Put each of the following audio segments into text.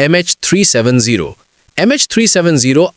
MH370۔ MH370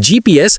GPS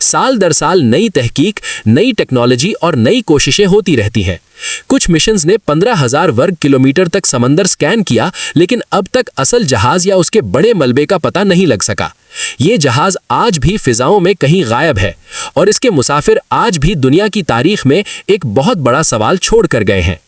साल दर साल नई तहकीक, नई टेक्नोलॉजी और नई कोशिशें होती रहती हैं। कुछ मिशंस ने 15,000 वर्ग किलोमीटर तक समंदर स्कैन किया, लेकिन अब तक असल जहाज या उसके बड़े मलबे का पता नहीं लग सका। ये जहाज आज भी फिजाओं में कहीं गायब है और इसके मुसाफिर आज भी दुनिया की तारीख में एक बहुत बड़ा सवाल छोड़ कर गए हैं।